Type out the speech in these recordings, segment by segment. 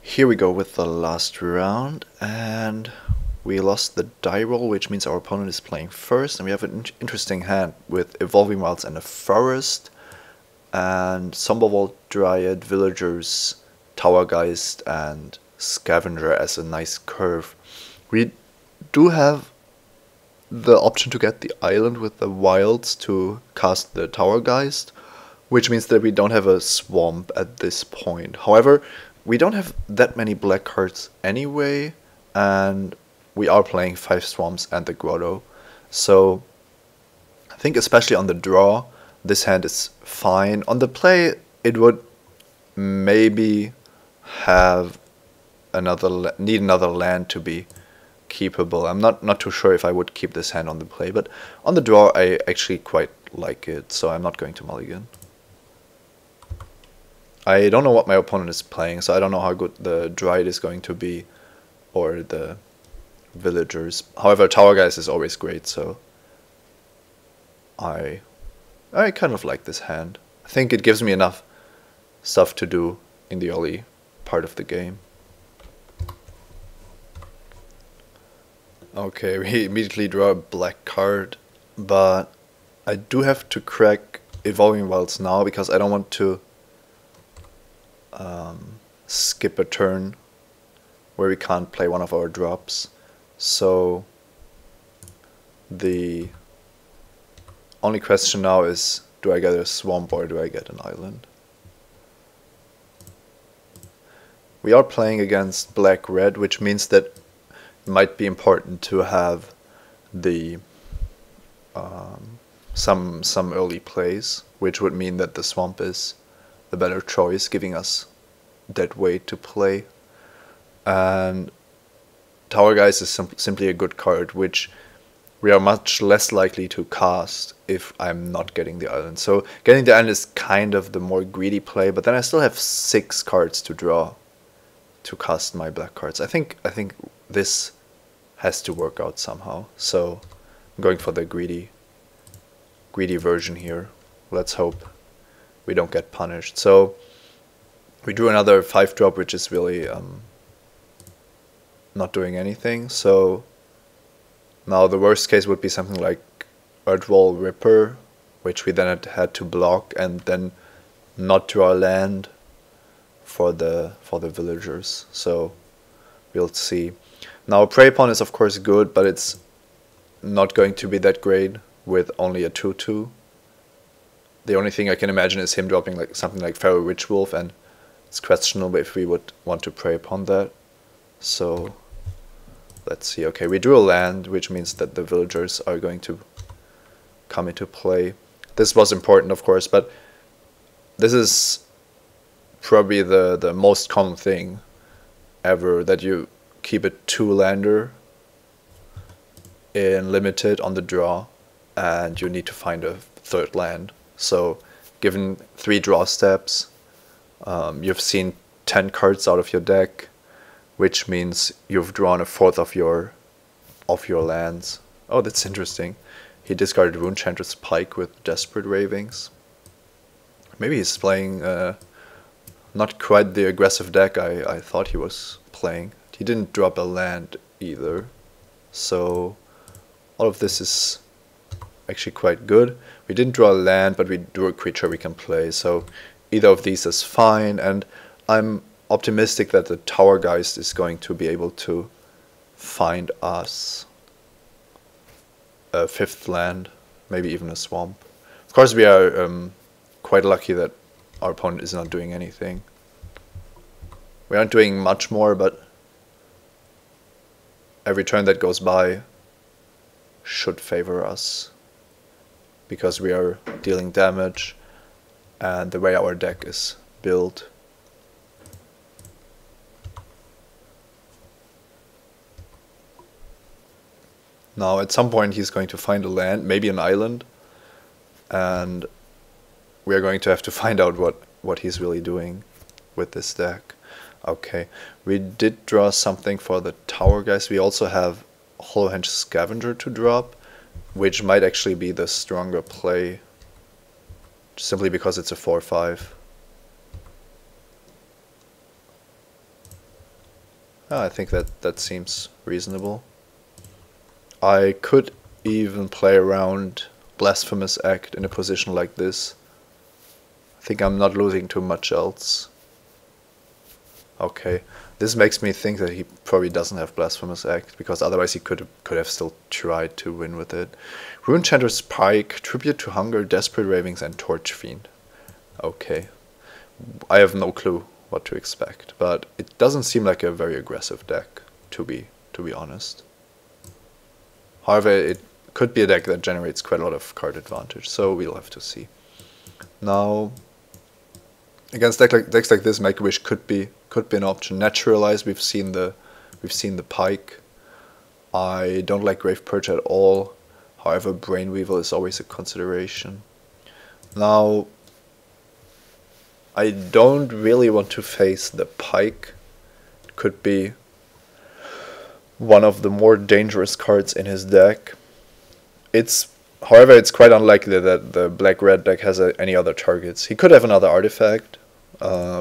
Here we go with the last round, and we lost the die roll, which means our opponent is playing first, and we have an interesting hand with Evolving Wilds and a Forest, and Somberwald Dryad, Villagers, Towergeist, and Scavenger as a nice curve. We do have the option to get the island with the wilds to cast the Towergeist, which means that we don't have a swamp at this point. However, we don't have that many black cards anyway, and we are playing 5 swamps and the grotto. So I think especially on the draw, this hand is fine. On the play, it would maybe have need another land to be keepable. I'm not too sure if I would keep this hand on the play, but on the draw I actually quite like it, so I'm not going to mulligan. I don't know what my opponent is playing, so I don't know how good the Dryad is going to be, or the Villagers. However, Towergeist is always great, so I kind of like this hand. I think it gives me enough stuff to do in the early part of the game. Okay, we immediately draw a black card, but I do have to crack Evolving Wilds now because I don't want to skip a turn where we can't play one of our drops. So the only question now is, do I get a swamp or do I get an island? We are playing against black-red, which means that it might be important to have the some early plays, which would mean that the swamp is the better choice, giving us dead weight to play. And Towergeist is simply a good card, which we are much less likely to cast if I'm not getting the island. So getting the island is kind of the more greedy play, but then I still have 6 cards to draw to cast my black cards. I think this has to work out somehow. So I'm going for the greedy version here. Let's hope we don't get punished. So we drew another 5-drop, which is really not doing anything. So now the worst case would be something like Earthwall Ripper, which we then had to block and then not draw land for the Villagers. So we'll see. Now Prey Pawn is of course good, but it's not going to be that great with only a 2/2. The only thing I can imagine is him dropping like something like Pharaoh Witchwolf, and it's questionable if we would want to prey upon that. So let's see. Okay, we drew a land, which means that the Villagers are going to come into play. This was important, of course, but this is probably the most common thing ever, that you keep a 2-lander in limited on the draw, and you need to find a 3rd land. So given 3 draw steps, you've seen 10 cards out of your deck, which means you've drawn a 1/4 of your lands. Oh, that's interesting. He discarded Runechanter's Pike with Desperate Ravings. Maybe he's playing not quite the aggressive deck I thought he was playing. He didn't drop a land either. So all of this is actually quite good. We didn't draw a land, but we drew a creature we can play. So either of these is fine, and I'm optimistic that the Towergeist is going to be able to find us a 5th land, maybe even a swamp. Of course, we are quite lucky that our opponent is not doing anything. We aren't doing much more, but every turn that goes by should favor us, because we are dealing damage and the way our deck is built. Now at some point he's going to find a land, maybe an island, and we're going to have to find out what he's really doing with this deck. Okay, we did draw something for the Towergeist. We also have Hollowhenge Scavenger to drop, which might actually be the stronger play, simply because it's a 4/5. I think that seems reasonable. I could even play around Blasphemous Act in a position like this. I think I'm not losing too much else. Okay, this makes me think that he probably doesn't have Blasphemous Act, because otherwise he could have still tried to win with it. Runechanter's Pike, Tribute to Hunger, Desperate Ravings, and Torch Fiend. Okay, I have no clue what to expect, but it doesn't seem like a very aggressive deck, to be honest. However, it could be a deck that generates quite a lot of card advantage, so we'll have to see. Now, against decks like this, Make-A-Wish could be an option. Naturalize, we've seen the Pike. I don't like Grave Purge at all. However, Brainweevil is always a consideration. Now, I don't really want to face the Pike. It could be one of the more dangerous cards in his deck. However, it's quite unlikely that the black-red deck has any other targets. He could have another artifact,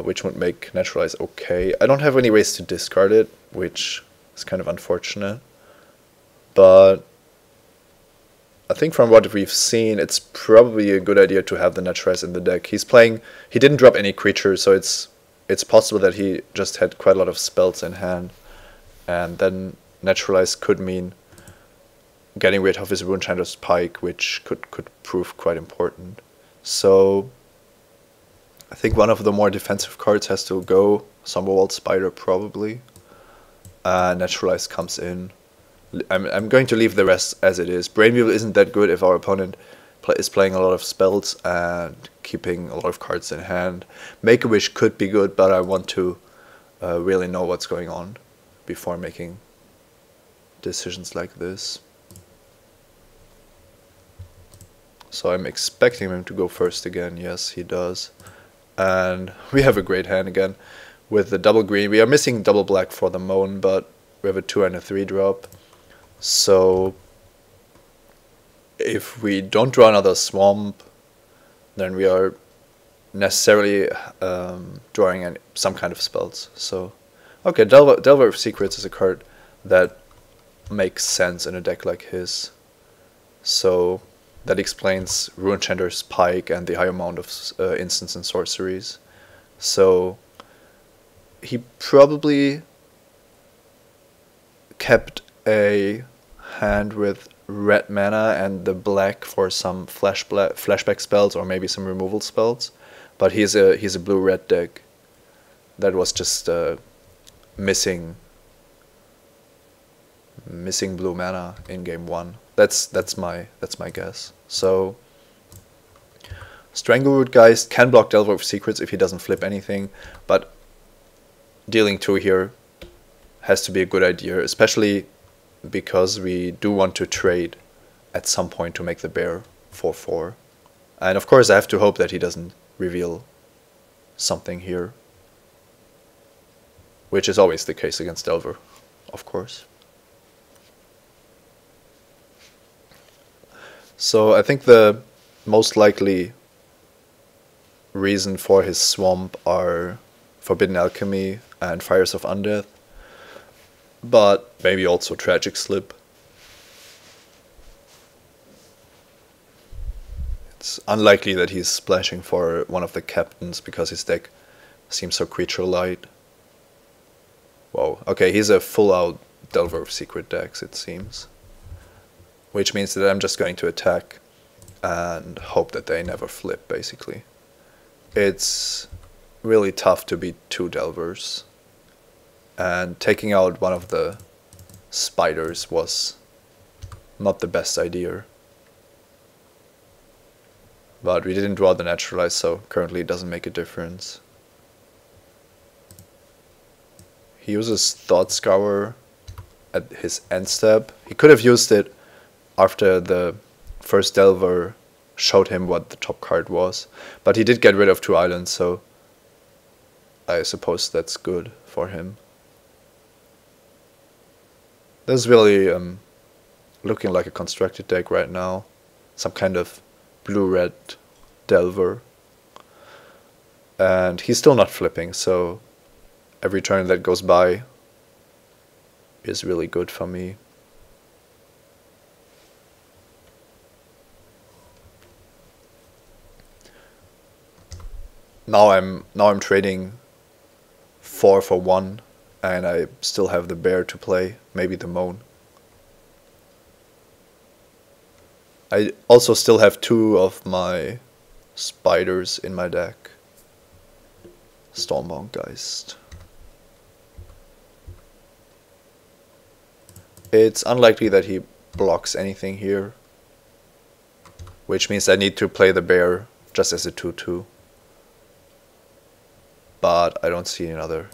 which would make Naturalize okay. I don't have any ways to discard it, which is kind of unfortunate. But I think from what we've seen, it's probably a good idea to have the Naturalize in the deck. He didn't drop any creatures, so it's possible that he just had quite a lot of spells in hand. And then Naturalize could mean getting rid of his Runechanter's Pike, which could prove quite important. So I think one of the more defensive cards has to go. Somberwald Spider probably. Naturalize comes in. I'm going to leave the rest as it is. Brainweevil isn't that good if our opponent is playing a lot of spells and keeping a lot of cards in hand. Make-A-Wish could be good, but I want to really know what's going on before making decisions like this. So I'm expecting him to go first again. Yes, he does. And we have a great hand again with the double green. We are missing double black for the Moan, but we have a 2 and a 3 drop. So if we don't draw another Swamp, then we are necessarily drawing some kind of spells. So, okay, Delver of Secrets is a card that makes sense in a deck like his. So that explains Runechanter's Pike and the high amount of instants and sorceries. So he probably kept a hand with red mana and the black for some flashback spells or maybe some removal spells. But he's a blue-red deck that was just missing blue mana in game 1. That's my guess. So Strangleroot Geist can block Delver of Secrets if he doesn't flip anything, but dealing 2 here has to be a good idea, especially because we do want to trade at some point to make the bear 4/4. And of course I have to hope that he doesn't reveal something here, which is always the case against Delver, of course. So I think the most likely reason for his Swamp are Forbidden Alchemy and Fires of Undeath, but maybe also Tragic Slip. It's unlikely that he's splashing for one of the captains because his deck seems so creature light. Whoa, okay, he's a full out Delver of Secret decks, it seems. Which means that I'm just going to attack and hope that they never flip, basically. It's really tough to beat 2 Delvers. And taking out one of the spiders was not the best idea. But we didn't draw the Naturalize, so currently it doesn't make a difference. He uses Thought Scour at his end step. He could have used it after the first Delver showed him what the top card was. But he did get rid of 2 islands, so I suppose that's good for him. This is really looking like a constructed deck right now. Some kind of blue-red Delver. And he's still not flipping, so every turn that goes by is really good for me. Now I'm trading 4 for 1, and I still have the bear to play, maybe the moan. I also still have 2 of my spiders in my deck. Stormbound Geist. It's unlikely that he blocks anything here, which means I need to play the bear just as a 2/2. But I don't see another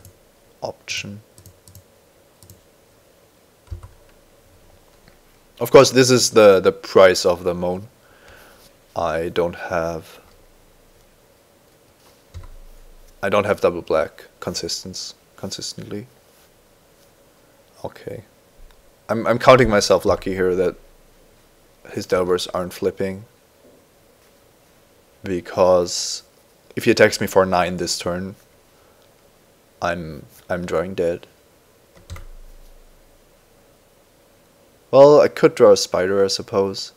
option. Of course, this is the price of the moan. I don't have double black consistently. Okay. I'm counting myself lucky here that his Delvers aren't flipping, because if he attacks me for 9 this turn, I'm drawing dead. Well, I could draw a spider, I suppose,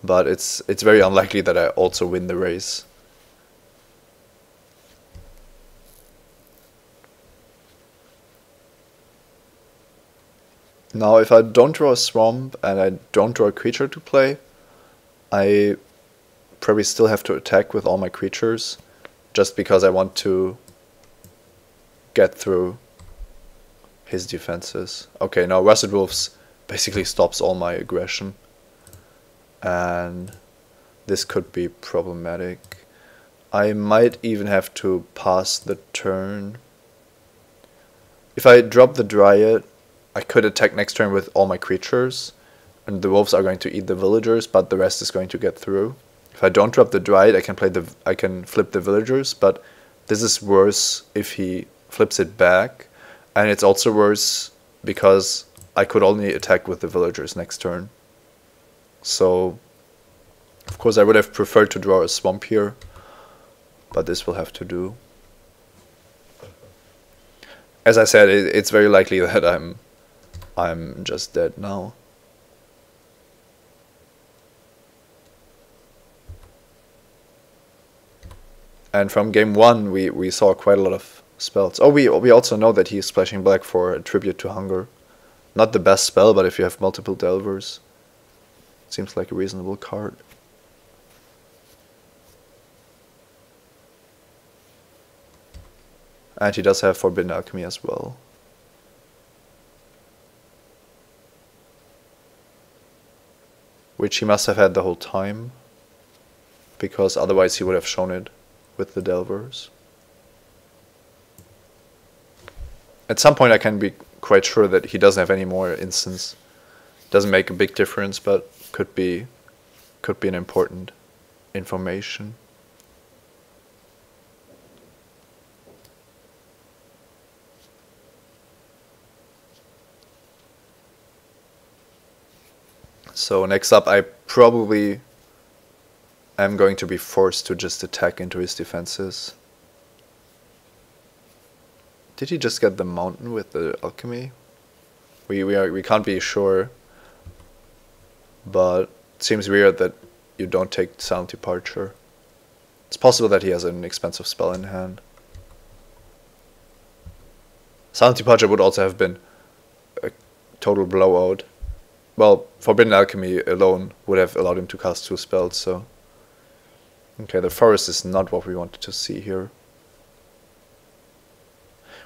but it's very unlikely that I also win the race. Now, if I don't draw a swamp and I don't draw a creature to play, I probably still have to attack with all my creatures, just because I want to get through his defenses. Okay, now Rusted Wolves basically stops all my aggression, and this could be problematic. I might even have to pass the turn. If I drop the Dryad, I could attack next turn with all my creatures, and the wolves are going to eat the villagers, but the rest is going to get through. If I don't drop the Dryad, I can flip the villagers, but this is worse if he flips it back, and it's also worse because I could only attack with the villagers next turn. So, of course, I would have preferred to draw a swamp here, but this will have to do. As I said, it's very likely that I'm just dead now. And from game 1, we saw quite a lot of spells. Oh, we also know that he's splashing black for a tribute to hunger. Not the best spell, but if you have multiple Delvers, seems like a reasonable card. And he does have Forbidden Alchemy as well. Which he must have had the whole time, because otherwise he would have shown it with the Delvers. At some point I can be quite sure that he doesn't have any more instants. Doesn't make a big difference, but could be an important information. So next up, I probably am going to be forced to just attack into his defenses. Did he just get the mountain with the alchemy? We can't be sure, but it seems weird that you don't take Silent Departure. It's possible that he has an expensive spell in hand. Silent Departure would also have been a total blowout. Well, Forbidden Alchemy alone would have allowed him to cast 2 spells, so... Okay, the forest is not what we wanted to see here.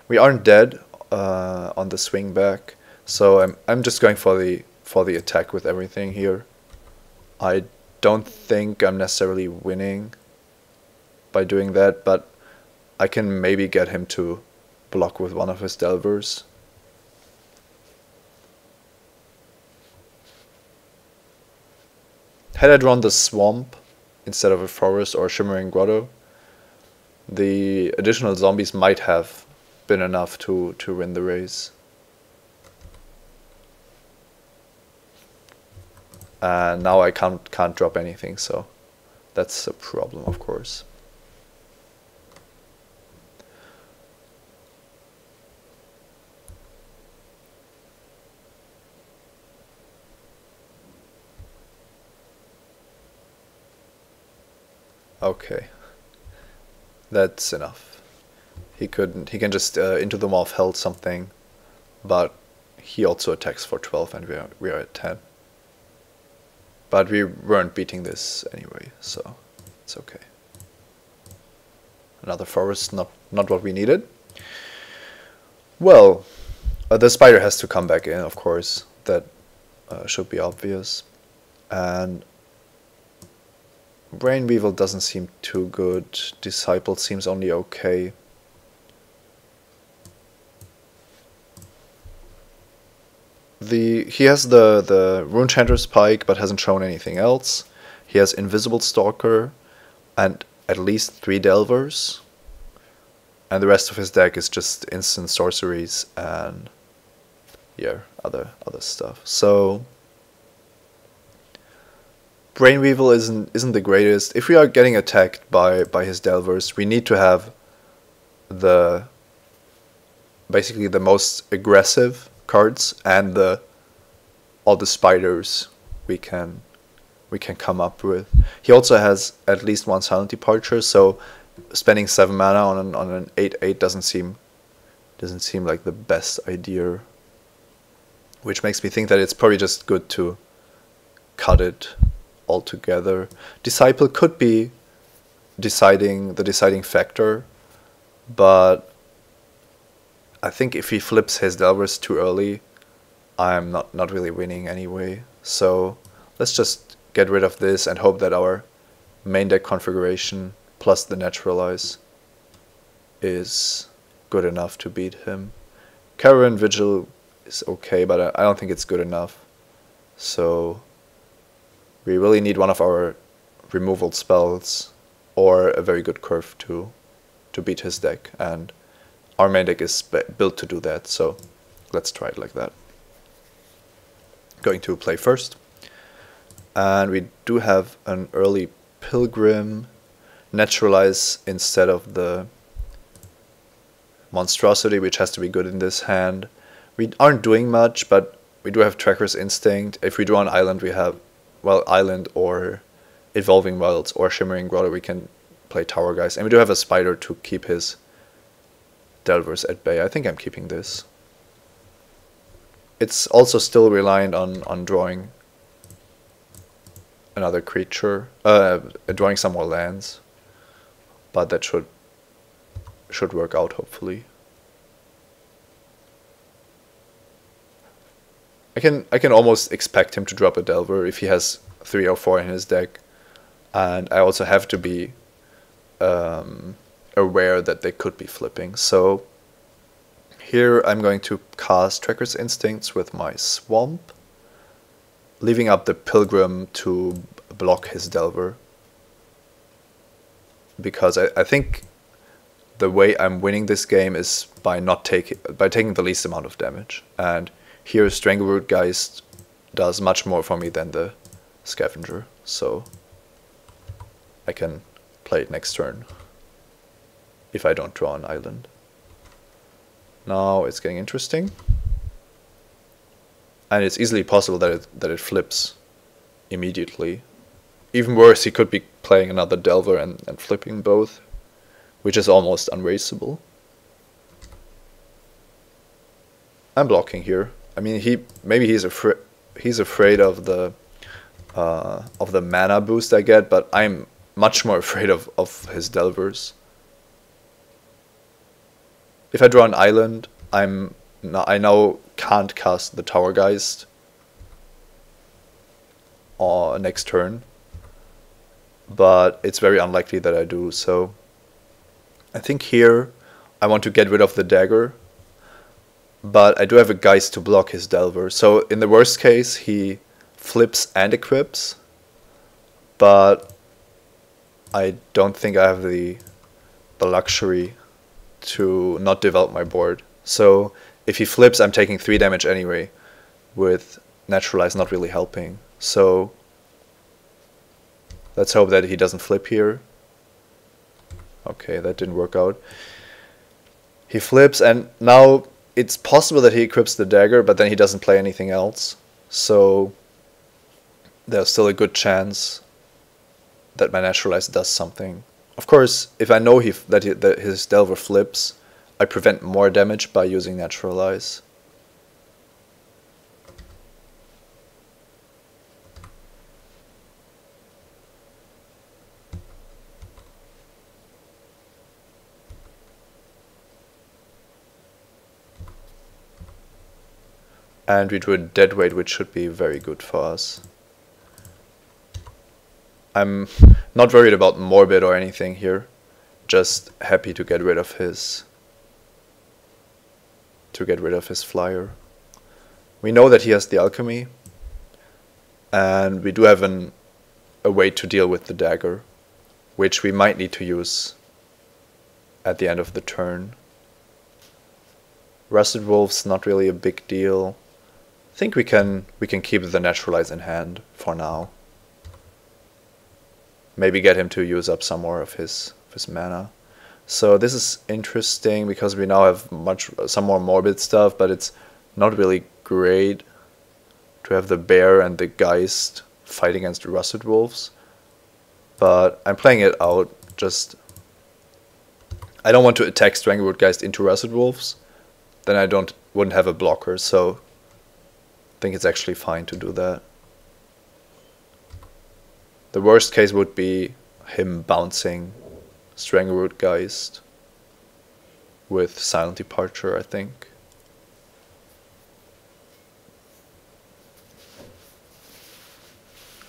We aren't dead on the swing back, so I'm just going for the attack with everything here. I don't think I'm necessarily winning by doing that, but I can maybe get him to block with one of his Delvers. Had I drawn the swamp instead of a forest or a shimmering grotto, the additional zombies might have been enough to win the race. And now I can't drop anything, so that's a problem, of course. Okay, that's enough. He can just Into the Maw held something, but he also attacks for 12 and we are at 10. But we weren't beating this anyway, so it's okay. Another forest, not what we needed. Well, the spider has to come back in, of course. That should be obvious. And Brain Weevil doesn't seem too good. Disciple seems only okay. He has the Runechanter's Pike, but hasn't shown anything else. He has Invisible Stalker and at least 3 Delvers. And the rest of his deck is just instant sorceries and yeah, other stuff. So Brain Weevil isn't the greatest. If we are getting attacked by his Delvers, we need to have basically the most aggressive cards and all the spiders we can come up with. He also has at least 1 Silent Departure, so spending 7 mana on an 8/8 doesn't seem like the best idea. Which makes me think that it's probably just good to cut it altogether. Disciple could be the deciding factor, but I think if he flips his Delvers too early, I'm not really winning anyway. So let's just get rid of this and hope that our main deck configuration plus the Naturalize is good enough to beat him. Caravan Vigil is okay, but I don't think it's good enough. So we really need one of our removal spells or a very good curve to beat his deck, and our main deck is built to do that, so let's try it like that. Going to play first. And we do have an early Pilgrim. Naturalize instead of the Monstrosity, which has to be good in this hand. We aren't doing much, but we do have Tracker's Instinct. If we draw an island, we have, well, Island or Evolving Wilds or Shimmering Grotto, we can play Tower Guys. And we do have a Spider to keep his Delvers at bay. I think I'm keeping this. It's also still reliant on drawing another creature, drawing some more lands, but that should work out hopefully. I can almost expect him to drop a Delver if he has 3 or 4 in his deck, and I also have to be aware that they could be flipping. So here I'm going to cast Tracker's Instincts with my Swamp, leaving up the Pilgrim to block his Delver, because I think the way I'm winning this game is by taking the least amount of damage, and here Strangleroot Geist does much more for me than the Scavenger, so I can play it next turn if I don't draw an island. Now it's getting interesting, and it's easily possible that it flips immediately. Even worse, he could be playing another Delver and flipping both, which is almost unraceable. I'm blocking here. I mean, maybe he's afraid of the mana boost I get, but I'm much more afraid of his Delvers. If I draw an island, I now can't cast the Tower Geist next turn, but it's very unlikely that I do. So I think here I want to get rid of the dagger, but I do have a Geist to block his Delver. So in the worst case, he flips and equips, but I don't think I have the luxury to not develop my board. So if he flips, I'm taking 3 damage anyway, with Naturalize not really helping. So let's hope that he doesn't flip here. Okay, that didn't work out. He flips, and now it's possible that he equips the dagger, but then he doesn't play anything else. So there's still a good chance that my Naturalize does something. Of course, if I know that his Delver flips, I prevent more damage by using Naturalize. And we drew a Deadweight, which should be very good for us. I'm not worried about Morbid or anything here. Just happy to get rid of his flyer. We know that he has the Alchemy, and we do have a way to deal with the dagger, which we might need to use at the end of the turn. Rusted Wolf's not really a big deal. I think we can keep the Naturalize in hand for now. Maybe get him to use up some more of his mana. So this is interesting because we now have some more Morbid stuff, but it's not really great to have the Bear and the Geist fight against the Rusted Wolves. But I'm playing it out. I don't want to attack Strangleroot Geist into Rusted Wolves. Then I wouldn't have a blocker. So I think it's actually fine to do that. The worst case would be him bouncing Strangleroot Geist with Silent Departure, I think.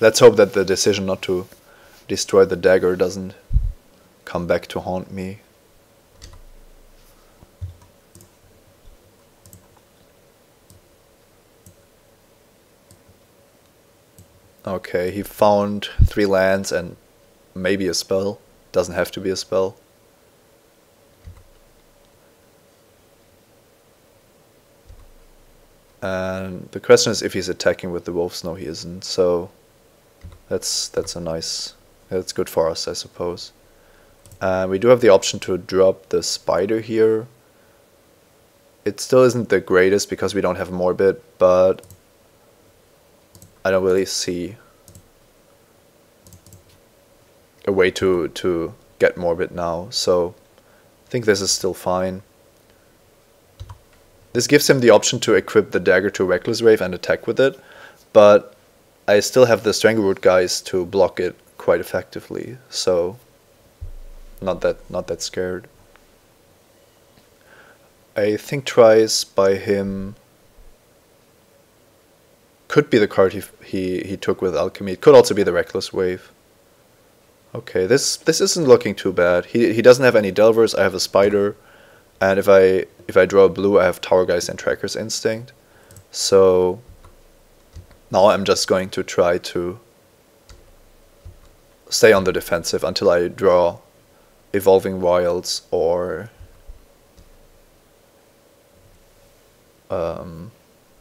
Let's hope that the decision not to destroy the dagger doesn't come back to haunt me. Okay, he found 3 lands and maybe a spell. Doesn't have to be a spell. And the question is if he's attacking with the wolves. No, he isn't. So that's good for us, I suppose. We do have the option to drop the Spider here. It still isn't the greatest because we don't have Morbid, but I don't really see a way to get Morbid now, so I think this is still fine. This gives him the option to equip the dagger to Reckless Wave and attack with it, but I still have the Strangleroot Geist to block it quite effectively, so not that scared. I think Twice by him could be the card he took with Alchemy. It could also be the Reckless Wave. Okay, this isn't looking too bad. He doesn't have any Delvers. I have a Spider, and if I draw a blue, I have Tower Geist and Tracker's Instinct. So now I'm just going to try to stay on the defensive until I draw Evolving Wilds or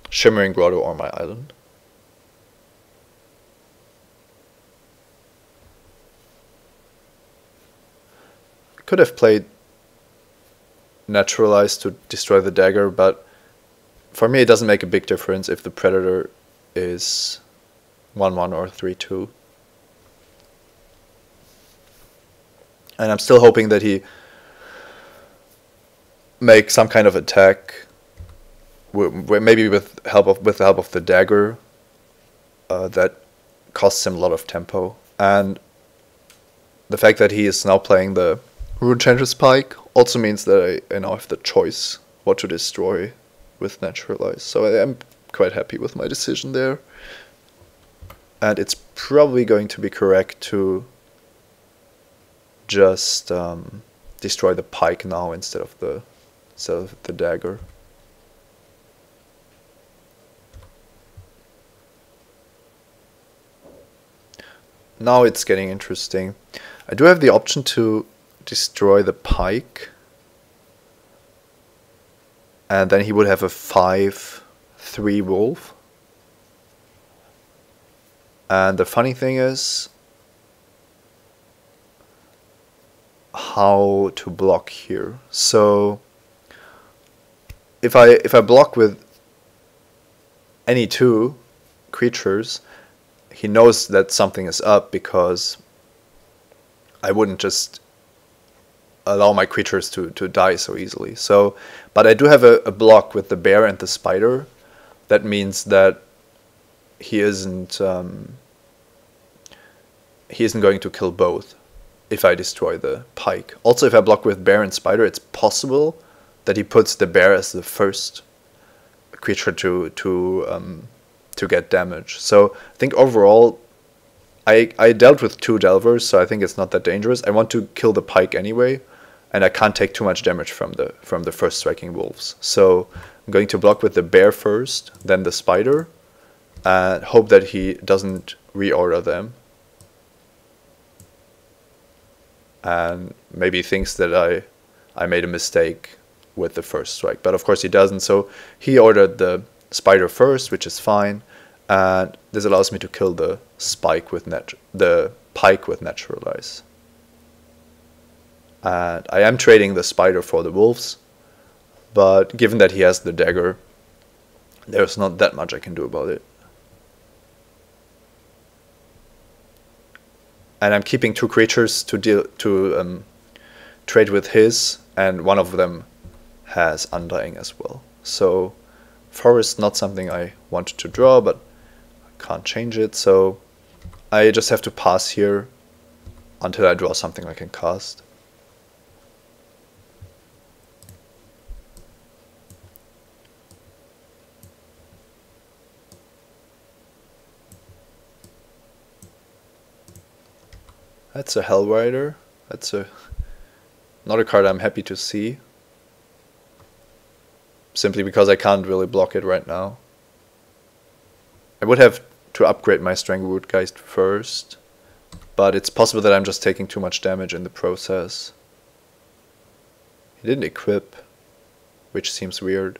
Shimmering Grotto or my island. Could have played Naturalize to destroy the dagger, but for me it doesn't make a big difference if the Predator is 1/1 or 3/2. And I'm still hoping that he makes some kind of attack, maybe with the help of the dagger, that costs him a lot of tempo. And the fact that he is now playing the Runechanter's Pike also means that I now have the choice what to destroy with Naturalize. So I am quite happy with my decision there. And it's probably going to be correct to just destroy the Pike now instead of the dagger. Now it's getting interesting. I do have the option to destroy the Pike, and then he would have a 5/3 wolf. And the funny thing is how to block here. So if I block with any 2 creatures, he knows that something is up because I wouldn't just allow my creatures to die so easily. So, but I do have a block with the bear and the spider. That means that he isn't going to kill both if I destroy the pike. Also, if I block with bear and spider, it's possible that he puts the bear as the first creature to get damage. So I think overall, I dealt with 2 Delvers, so I think it's not that dangerous. I want to kill the pike anyway, and I can't take too much damage from the first striking wolves. So I'm going to block with the bear first, then the spider, and hope that he doesn't reorder them. And maybe thinks that I made a mistake with the first strike. But of course he doesn't, so he ordered the spider first, which is fine. And this allows me to kill the pike with Naturalize. And I am trading the spider for the wolves, but given that he has the dagger, there's not that much I can do about it. And I'm keeping 2 creatures to trade with his, and one of them has Undying as well. So forest, not something I wanted to draw, but I can't change it, so I just have to pass here until I draw something I can cast. That's a Hellrider. That's not a card I'm happy to see. Simply because I can't really block it right now. I would have to upgrade my Strangleroot Geist first, but it's possible that I'm just taking too much damage in the process. He didn't equip, which seems weird.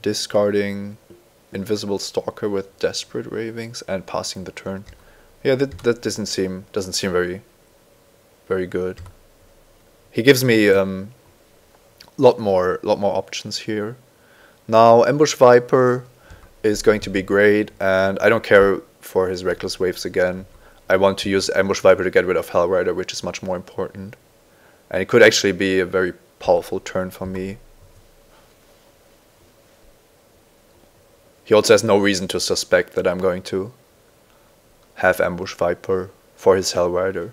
Discarding Invisible Stalker with Desperate Ravings and passing the turn. Yeah, that doesn't seem very good. He gives me lot more options here. Now Ambush Viper is going to be great, and I don't care for his Reckless Waves again. I want to use Ambush Viper to get rid of Hellrider, which is much more important. And it could actually be a very powerful turn for me. He also has no reason to suspect that I'm going to have Ambush Viper for his Hellrider.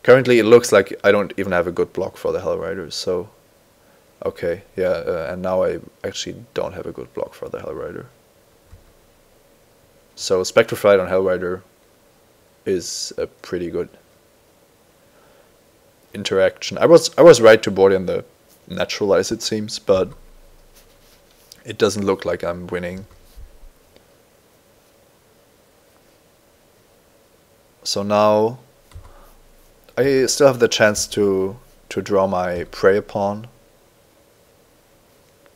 Currently it looks like I don't even have a good block for the Hellriders, so... Okay, yeah, and now I actually don't have a good block for the Hellrider. So Spectroflight on Hellrider is a pretty good interaction. I was right to board in the Naturalize, it seems, but it doesn't look like I'm winning. So now I still have the chance to draw my Prey Upon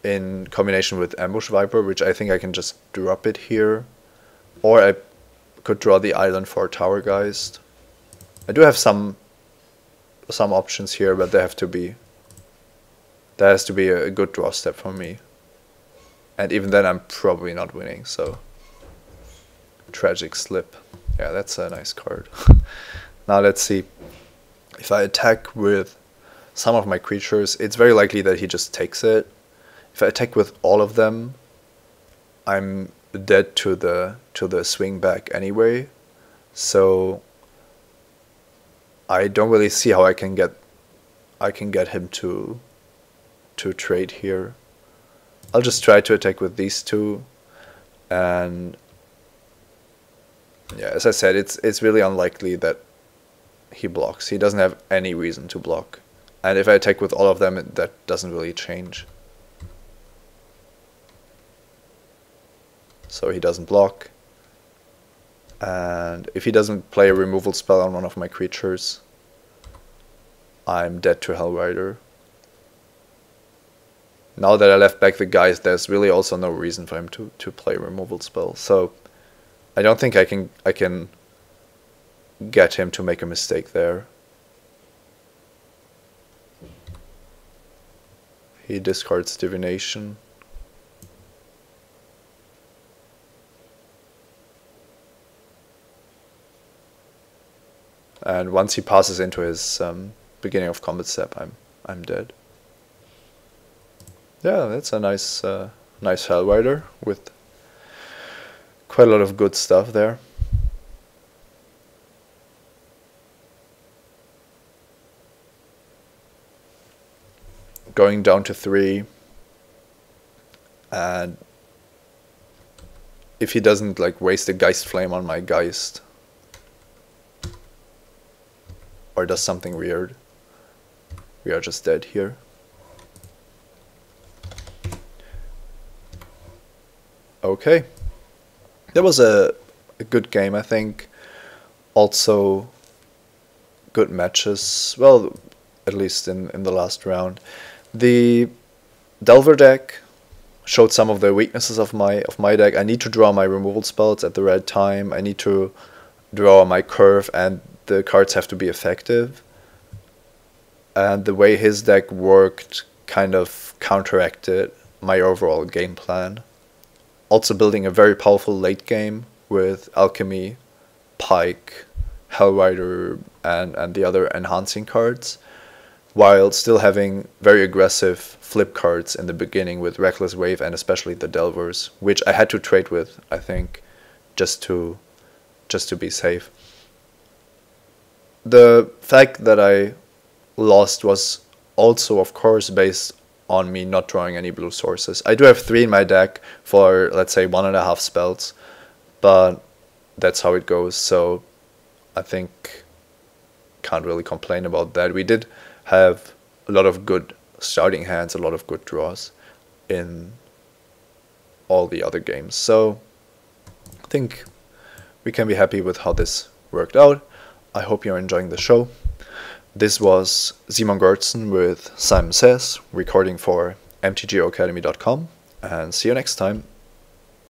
in combination with Ambush Viper, which I think I can just drop it here. Or I could draw the island for Tower Geist. I do have some options here, but there has to be a good draw step for me. And even then I'm probably not winning, so... Tragic Slip. Yeah, that's a nice card. Now let's see. If I attack with some of my creatures, it's very likely that he just takes it. If I attack with all of them, I'm dead to the swing back anyway. So I don't really see how I can get him to trade here. I'll just try to attack with these two, and yeah, as I said, it's really unlikely that he blocks. He doesn't have any reason to block, and if I attack with all of them, that doesn't really change. So he doesn't block, and if he doesn't play a removal spell on one of my creatures, I'm dead to Hellrider. Now that I left back the guys, there's really also no reason for him to play a removal spell. So I don't think I can get him to make a mistake there. He discards Divination. And once he passes into his beginning of combat step, I'm dead. Yeah, that's a nice nice Hellrider with quite a lot of good stuff there. Going down to 3, and if he doesn't like waste a Geist Flame on my Geist, or does something weird, we are just dead here. Okay, that was a good game, I think. Also good matches, well, at least in the last round. The Delver deck showed some of the weaknesses of my deck. I need to draw my removal spells at the right time. I need to draw my curve, and the cards have to be effective. And the way his deck worked kind of counteracted my overall game plan. Also building a very powerful late game with Alchemy, Pike, Hellrider, and the other enhancing cards, while still having very aggressive flip cards in the beginning with Reckless Wave and especially the Delvers, which I had to trade with, I think, just to be safe. The fact that I lost was also, of course, based on me not drawing any blue sources. I do have 3 in my deck for, let's say, 1.5 spells, but that's how it goes, so I think can't really complain about that. We did have a lot of good starting hands, a lot of good draws in all the other games, so I think we can be happy with how this worked out. I hope you're enjoying the show. This was Simon Gertzen with Simon Says, recording for mtgoacademy.com, and see you next time.